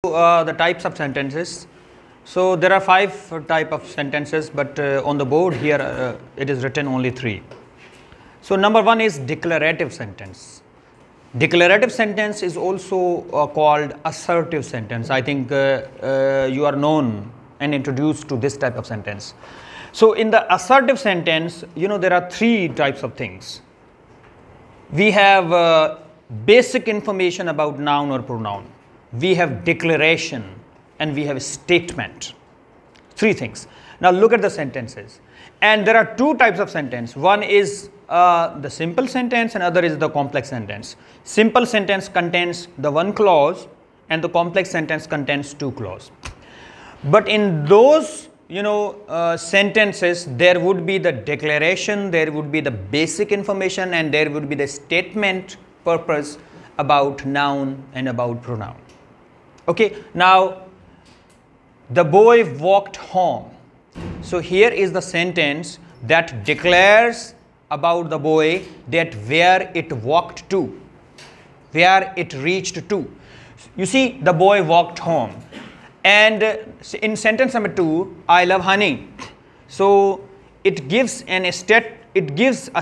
The types of sentences. So there are 5 type of sentences, but on the board here it is written only 3. So number 1 is declarative sentence. Declarative sentence is also called assertive sentence. I think you are known and introduced to this type of sentence. So in the assertive sentence, there are 3 types of things. We have basic information about noun or pronoun. We have declaration and we have statement. 3 things. Now look at the sentences. And there are 2 types of sentence. One is the simple sentence and other is the complex sentence. Simple sentence contains the 1 clause and the complex sentence contains 2 clauses. But in those sentences, there would be the declaration, there would be the basic information, and there would be the statement purpose about noun and about pronoun. Okay, now the boy walked home. So here is the sentence that declares about the boy that where it walked to, where it reached to. You see, the boy walked home. And in sentence number 2, I love honey. So it gives a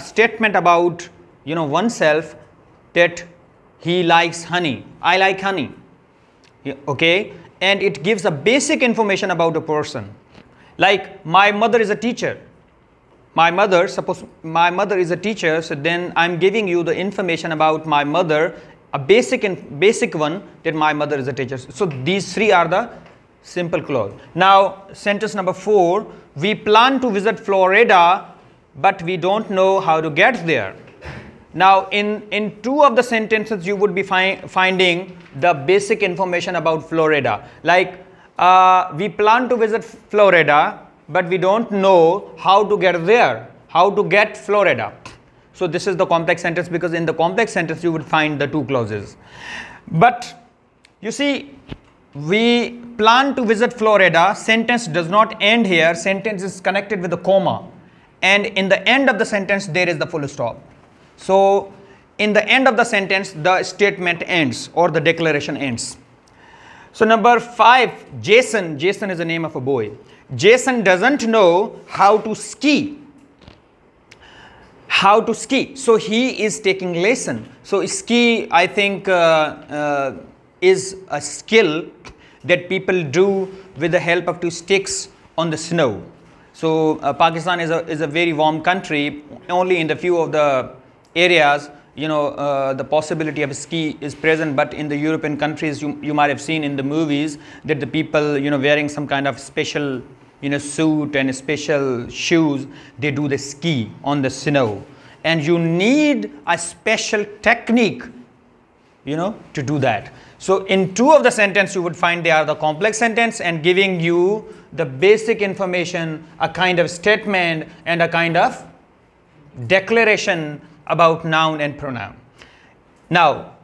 statement about oneself that he likes honey. I like honey. Okay, and it gives a basic information about a person. Like my mother is a teacher. Suppose my mother is a teacher, so then I'm giving you the information about my mother, a basic one, that my mother is a teacher. So these 3 are the simple clause. Now sentence number 4, we plan to visit Florida, but we don't know how to get there. Now in 2 of the sentences you would be finding the basic information about Florida. Like we plan to visit Florida, but we don't know how to get there, how to get Florida. So this is the complex sentence, because in the complex sentence you would find the 2 clauses. But you see, we plan to visit Florida, sentence does not end here, sentence is connected with a comma, and in the end of the sentence there is the full stop. So in the end of the sentence the statement ends or the declaration ends. So number 5, Jason is the name of a boy. Jason doesn't know how to ski. So he is taking lesson. So ski, I think, is a skill that people do with the help of 2 sticks on the snow. So Pakistan is a very warm country. Only in the few of the areas the possibility of ski is present, but in the European countries you might have seen in the movies that the people wearing some kind of special suit and special shoes, they do the ski on the snow, and you need a special technique to do that. So in 2 of the sentence you would find they are the complex sentence and giving you the basic information, a kind of statement and a kind of declaration about noun and pronoun. Now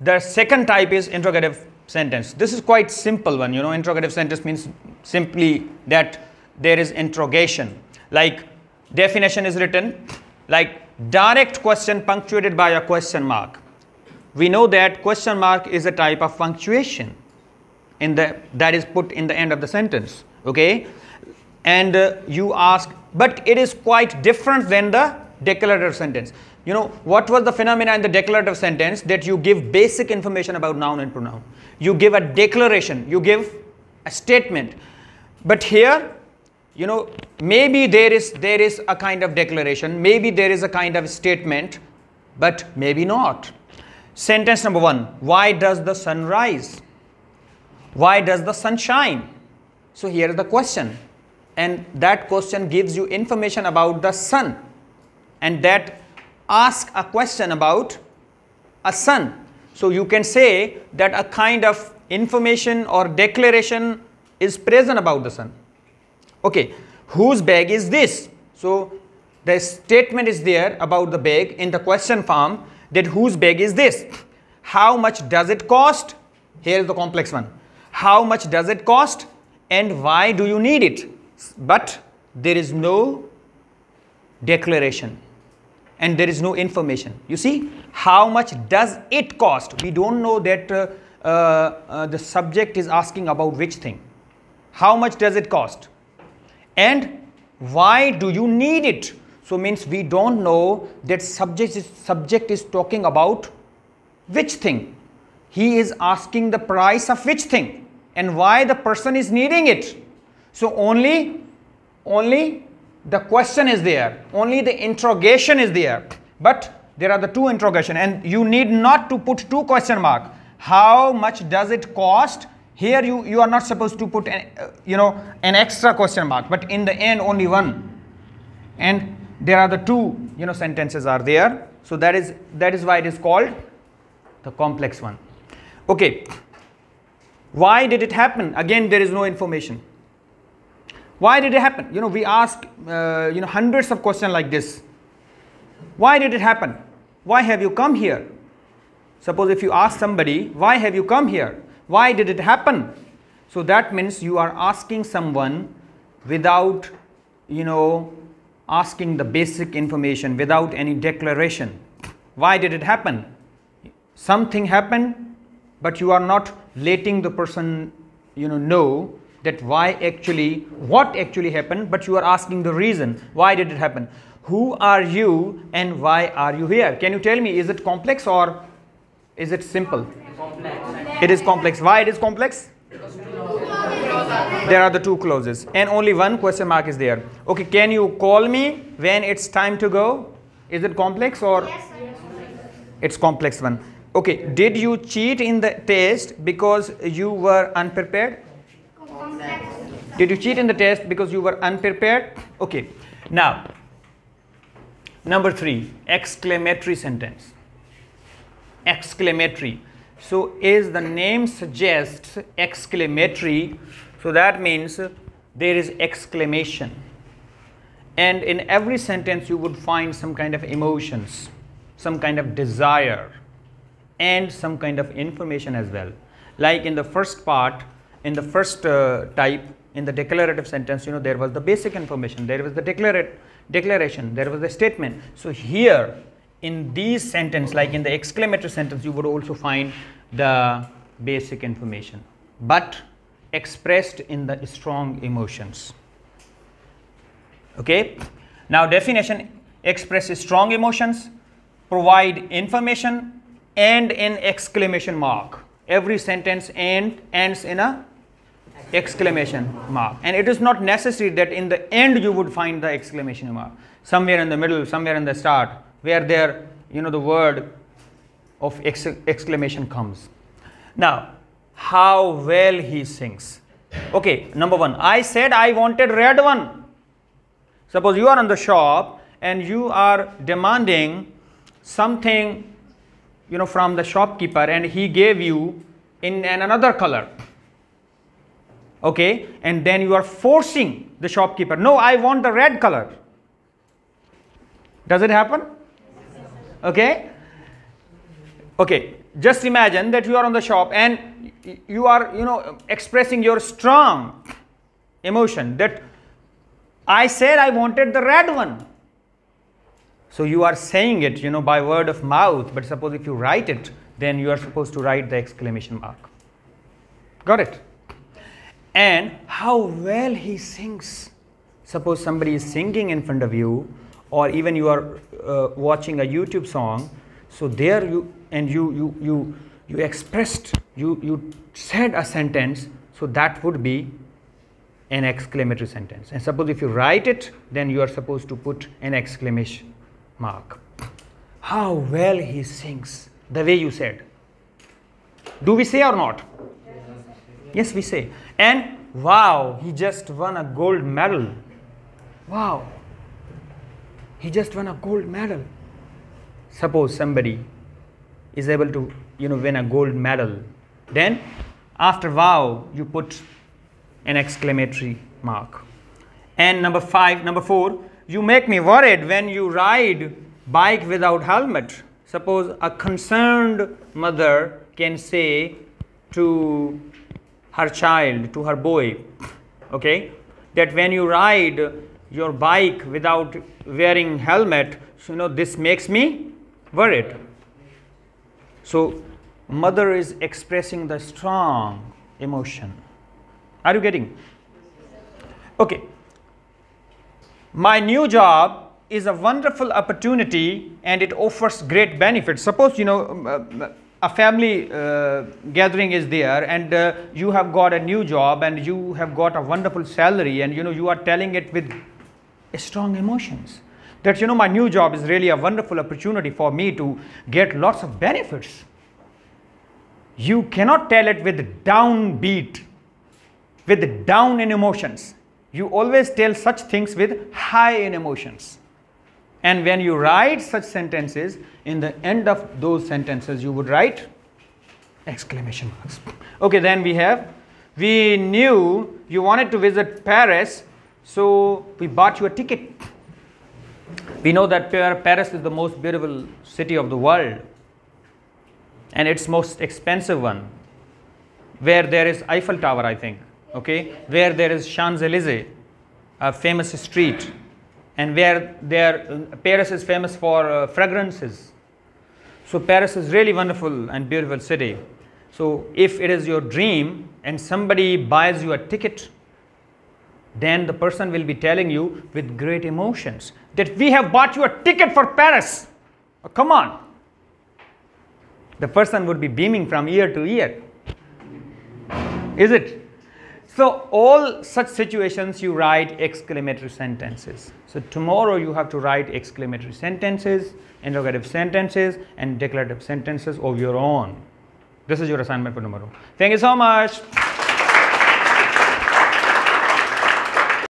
the second type is interrogative sentence. This is quite simple one. Interrogative sentence means simply that there is interrogation. Like definition is written like direct question punctuated by a question mark. We know that question mark is a type of punctuation that is put in the end of the sentence. Okay, and you ask, but it is quite different than the declarative sentence. What was the phenomena in the declarative sentence? That you give basic information about noun and pronoun. You give a declaration, you give a statement. But here, maybe there is a kind of declaration, maybe there is a kind of statement, but maybe not. Sentence number 1, why does the sun rise? Why does the sun shine? So here is the question, and that question gives you information about the sun, and that asks a question about a sun. So you can say that a kind of information or declaration is present about the sun. Okay, whose bag is this? So the statement is there about the bag in the question form, that whose bag is this? How much does it cost? Here is the complex one. How much does it cost and why do you need it? But there is no declaration and there is no information. You see, how much does it cost? We don't know that the subject is asking about which thing. How much does it cost? And why do you need it? So means we don't know that subject is talking about which thing. He is asking the price of which thing and why the person is needing it. So only the question is there, only the interrogation is there, but there are the two interrogation, and you need not to put two question mark. How much does it cost? Here you are not supposed to put an, an extra question mark, but in the end only one. And there are the two sentences are there. So that is why it is called the complex one. Okay. Why did it happen? Again, there is no information. Why did it happen? We ask hundreds of questions like this. Why did it happen? Why have you come here? Suppose if you ask somebody, why have you come here? Why did it happen? So that means you are asking someone without asking the basic information, without any declaration. Why did it happen? Something happened, but you are not letting the person know that what actually happened, but you are asking the reason. Why did it happen? Who are you and why are you here? Can you tell me, is it complex or is it simple? Complex. It is complex. Why it is complex? There are the two clauses and only one question mark is there. Okay, can you call me when it's time to go? Is it complex or? Yes. It's complex one. Okay, did you cheat in the test because you were unprepared? Did you cheat in the test because you were unprepared? Okay. Now, number 3, exclamatory sentence. Exclamatory. So, as the name suggests, exclamatory, so that means there is exclamation. And in every sentence you would find some kind of emotions, some kind of desire, and some kind of information as well. Like in the first part, in the first type, in the declarative sentence, there was the basic information, there was the declaration, there was the statement. So here in these sentence, like in the exclamatory sentence, you would also find the basic information, but expressed in the strong emotions. Okay. Now definition: express strong emotions, provide information, and an exclamation mark. Every sentence ends in a exclamation mark, and it is not necessary that in the end you would find the exclamation mark. Somewhere in the middle, somewhere in the start, where there the word of exclamation comes. Now, how well he sings. Okay, number 1, I said I wanted red one. Suppose you are in the shop and you are demanding something from the shopkeeper, and he gave you in another color. Okay, and then you are forcing the shopkeeper, no, I want the red color. Does it happen? Okay. Okay, just imagine that you are on the shop and you are expressing your strong emotion that I said I wanted the red one. So you are saying it by word of mouth, but suppose if you write it, then you are supposed to write the exclamation mark. Got it? And how well he sings. Suppose somebody is singing in front of you, or even you are watching a YouTube song. So there you expressed, you said a sentence, so that would be an exclamatory sentence. And suppose if you write it, then you are supposed to put an exclamation mark. How well he sings, the way you said. Do we say or not? Yes, we say. And wow, he just won a gold medal. Wow, he just won a gold medal. Suppose somebody is able to win a gold medal, then after wow you put an exclamatory mark. And number 4, you make me worried when you ride bike without helmet. Suppose a concerned mother can say to her child, to her boy, okay, that when you ride your bike without wearing helmet, this makes me worried. So Mother is expressing the strong emotion. Are you getting? Okay. My new job is a wonderful opportunity and it offers great benefits. Suppose, a family gathering is there, and you have got a new job and you have got a wonderful salary, and you are telling it with strong emotions that my new job is really a wonderful opportunity for me to get lots of benefits. You cannot tell it with downbeat, with down in emotions. You always tell such things with high in emotions. And when you write such sentences, in the end of those sentences you would write exclamation marks. Okay, then we knew you wanted to visit Paris, so we bought you a ticket. We know that Paris is the most beautiful city of the world, and it's most expensive one, where there is Eiffel Tower, I think, okay, where there is Champs-Élysées, a famous street, and where Paris is famous for fragrances. So Paris is really wonderful and beautiful city. So if it is your dream and somebody buys you a ticket, then the person will be telling you with great emotions that we have bought you a ticket for Paris. Oh, come on. The person would be beaming from ear to ear. Is it? So all such situations you write exclamatory sentences. So tomorrow you have to write exclamatory sentences, interrogative sentences, and declarative sentences of your own. This is your assignment for tomorrow. Thank you so much.